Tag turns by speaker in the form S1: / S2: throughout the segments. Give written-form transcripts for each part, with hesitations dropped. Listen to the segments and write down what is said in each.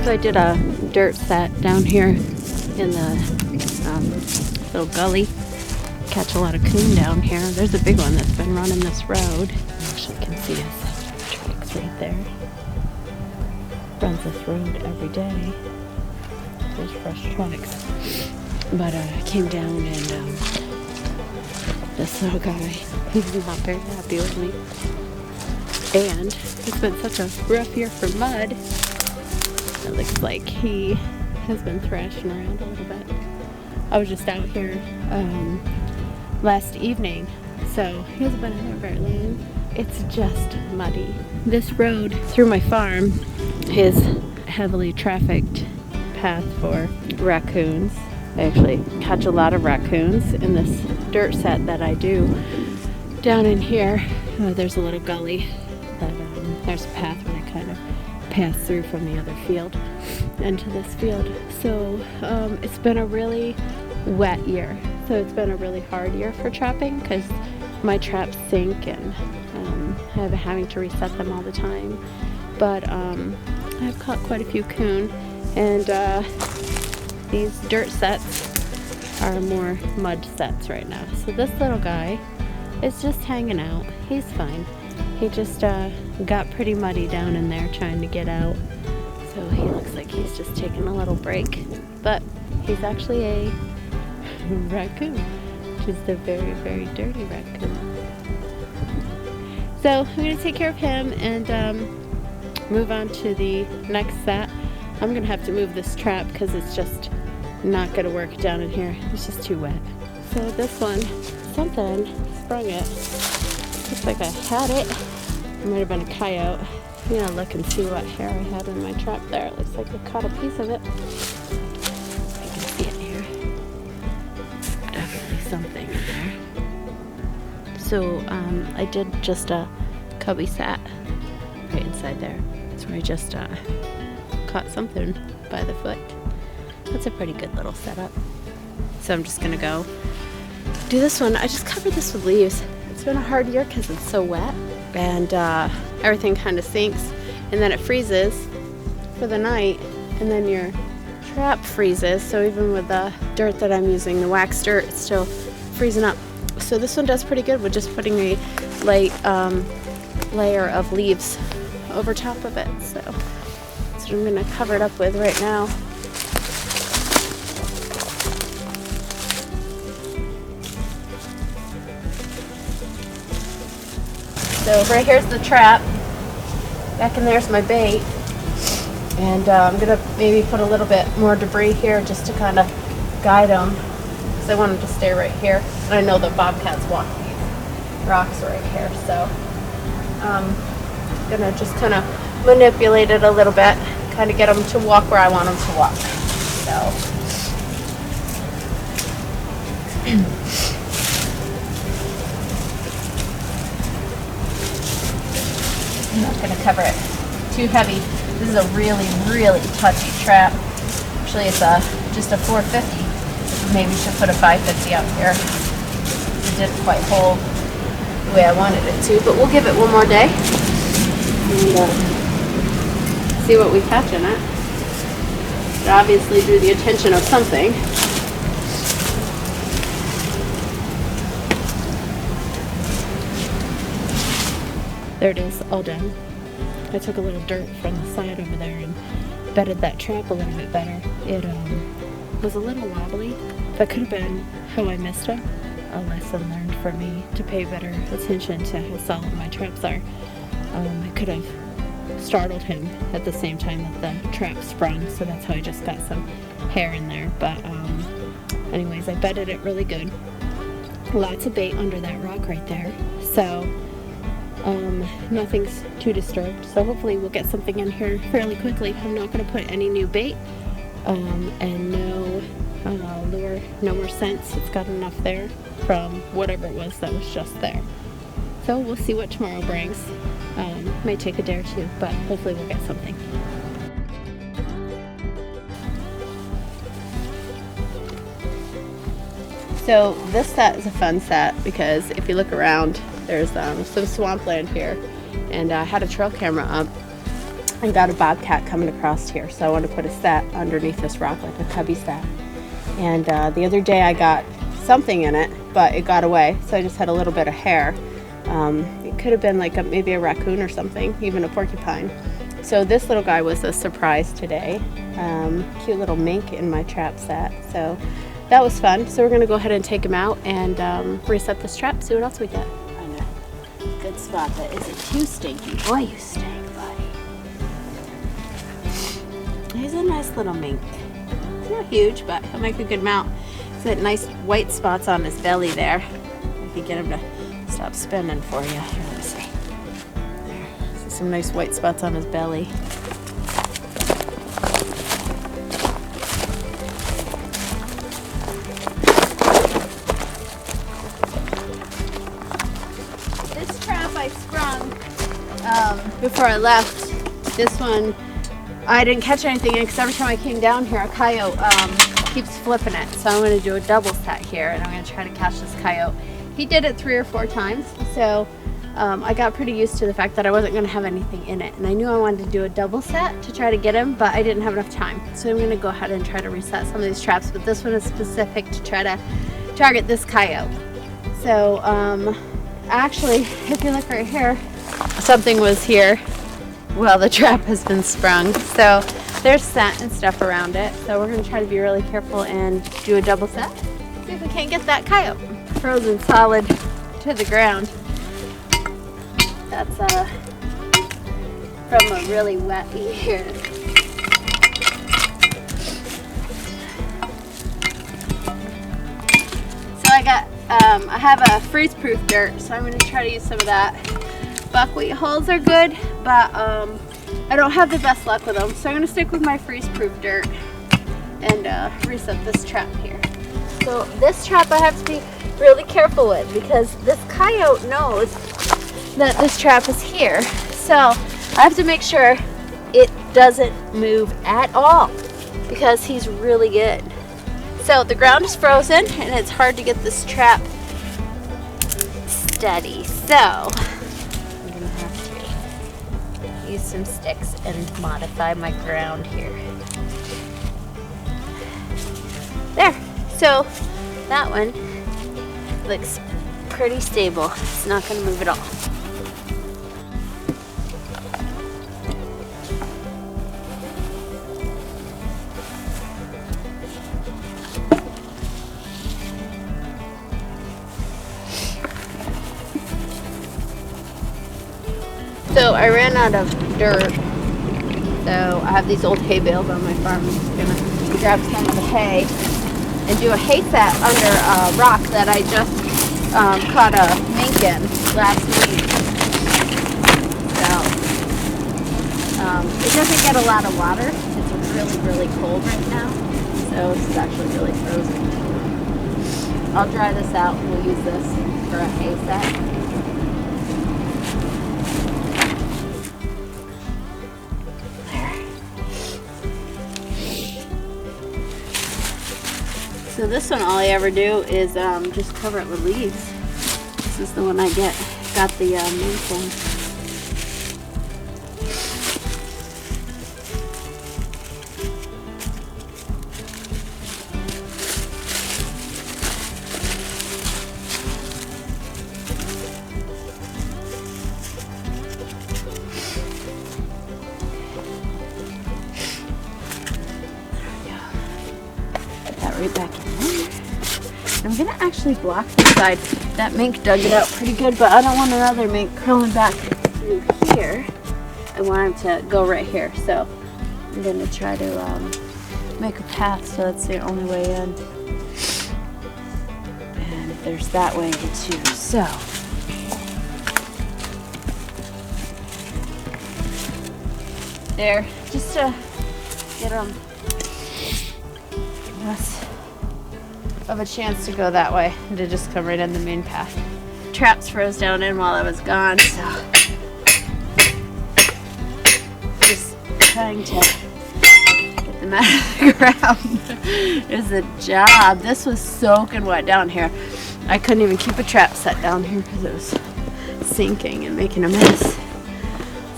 S1: So I did a dirt set down here in the little gully. Catch a lot of coon down here. There's a big one that's been running this road. Actually, you can see his tracks right there. Runs this road every day. There's fresh tracks. But I came down and this little guy, he's not very happy with me. And it's been such a rough year for mud. It looks like he has been thrashing around a little bit. I was just out here last evening, so he hasn't been in there very long. It's just muddy. This road through my farm is a heavily trafficked path for raccoons. I actually catch a lot of raccoons in this dirt set that I do down in here. There's a little gully that there's a path where they kind of pass through from the other field into this field. So it's been a really wet year. So it's been a really hard year for trapping because my traps sink and I'm having to reset them all the time. But I've caught quite a few coon, and these dirt sets are more mud sets right now. So this little guy is just hanging out. He's fine. He just got pretty muddy down in there trying to get out. So he looks like he's just taking a little break. But he's actually a raccoon, just a very, very dirty raccoon. So I'm going to take care of him and move on to the next set. I'm going to have to move this trap because it's just not going to work down in here. It's just too wet. So this one, something sprung it. Looks like I had it. It might have been a coyote. I'm going to look and see what hair I had in my trap there. It looks like I caught a piece of it. I can see it here. Definitely something in there. So I did just a cubby sat right inside there. That's where I just caught something by the foot. That's a pretty good little setup. So I'm just gonna go do this one. I just covered this with leaves. It's been a hard year because it's so wet and everything kind of sinks, and then it freezes for the night, and then your trap freezes. So even with the dirt that I'm using, the wax dirt, it's still freezing up. So this one does pretty good with just putting a light layer of leaves over top of it. So that's what I'm going to cover it up with right now. So right here's the trap. Back in there's my bait. And I'm going to maybe put a little bit more debris here just to kind of guide them, because I want them to stay right here. And I know the bobcats walk these rocks right here. So I'm going to just kind of manipulate it a little bit, kind of get them to walk where I want them to walk. So I'm not going to cover it too heavy. This is a really, really touchy trap. Actually, it's just a 450. Maybe should put a 550 out here. It didn't quite hold the way I wanted it to, but we'll give it one more day and see what we catch in it. It obviously drew the attention of something. There it is, all done. I took a little dirt from the side over there and bedded that trap a little bit better. It was a little wobbly. That could have been how I missed it. A lesson learned for me to pay better attention to how solid my traps are. I could have startled him at the same time that the trap sprung, so that's how I just got some hair in there. But anyways, I bedded it really good. Lots of bait under that rock right there. So nothing's too disturbed, so hopefully we'll get something in here fairly quickly. I'm not going to put any new bait and no lure, no more scents. It's got enough there from whatever it was that was just there. So we'll see what tomorrow brings. May take a day or two, but hopefully we'll get something. So this set is a fun set because if you look around, there's some swampland here, and I had a trail camera up I got a bobcat coming across here, so I want to put a set underneath this rock, like a cubby set. And the other day I got something in it, but it got away, so I just had a little bit of hair. It could have been like maybe a raccoon or something, even a porcupine. So this little guy was a surprise today. Cute little mink in my trap set, so that was fun. So we're gonna go ahead and take him out and reset this trap, see what else we get. I know. Good spot, but is it too stinky? Boy, you stink, buddy. He's a nice little mink. He's not huge, but he'll make a good mount. He's got nice white spots on his belly there. I could get him to stop spinning for you. Here, let me see. There. See some nice white spots on his belly. This trap I sprung before I left. This one I didn't catch anything in because every time I came down here, a coyote keeps flipping it. So I'm going to do a double set here, and I'm going to try to catch this coyote. He did it 3 or 4 times, so I got pretty used to the fact that I wasn't going to have anything in it. And I knew I wanted to do a double set to try to get him, but I didn't have enough time. So I'm going to go ahead and try to reset some of these traps, but this one is specific to try to target this coyote. So actually, if you look right here, something was here. Well, the trap has been sprung, so there's scent and stuff around it. So we're going to try to be really careful and do a double set. See if we can't get that coyote. Frozen solid to the ground. That's from a really wet year. So I have a freeze-proof dirt, so I'm going to try to use some of that. Buckwheat hulls are good, but I don't have the best luck with them, so I'm going to stick with my freeze-proof dirt and reset this trap here. So this trap I have to be really careful with because this coyote knows that this trap is here, so I have to make sure it doesn't move at all because he's really good. So the ground is frozen and it's hard to get this trap steady, so use some sticks and modify my ground here. There, so that one looks pretty stable. It's not going to move at all. So I ran out of dirt, so I have these old hay bales on my farm. I'm just gonna grab some of the hay and do a hay set under a rock that I just caught a mink in last week. So it doesn't get a lot of water. It's really, really cold right now, so this is actually really frozen. I'll dry this out and we'll use this for a hay set. So this one, all I ever do is just cover it with leaves. This is the one I got the mink one. Right back in there. I'm gonna actually block the side. That mink dug it out pretty good, but I don't want another mink crawling back through here. I want him to go right here, so I'm gonna try to make a path so that's the only way in. And there's that way too. So there, just to get them less of a chance to go that way and to just come right in the main path. Traps froze down in while I was gone, so just trying to get them out of the ground is a job. This was soaking wet down here. I couldn't even keep a trap set down here because it was sinking and making a mess.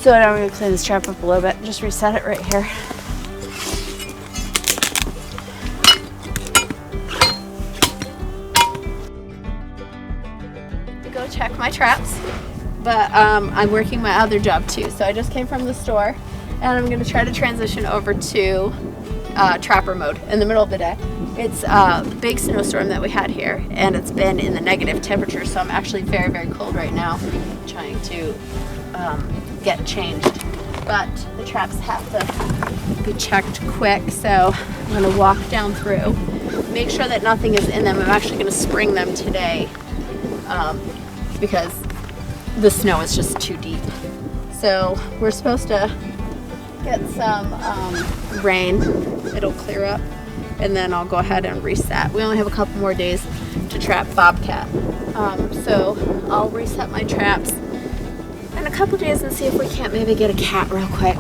S1: So now I'm gonna clean this trap up a little bit. Just reset it right here. To go check my traps, but I'm working my other job too. So I just came from the store, and I'm gonna try to transition over to trapper mode in the middle of the day. It's a big snowstorm that we had here, and it's been in the negative temperature, so I'm actually very, very cold right now, trying to get changed. But the traps have to be checked quick, so I'm gonna walk down through, make sure that nothing is in them. I'm actually gonna spring them today because the snow is just too deep. So we're supposed to get some rain. It'll clear up, and then I'll go ahead and reset. We only have a couple more days to trap bobcat. So I'll reset my traps in a couple days and see if we can't maybe get a cat real quick.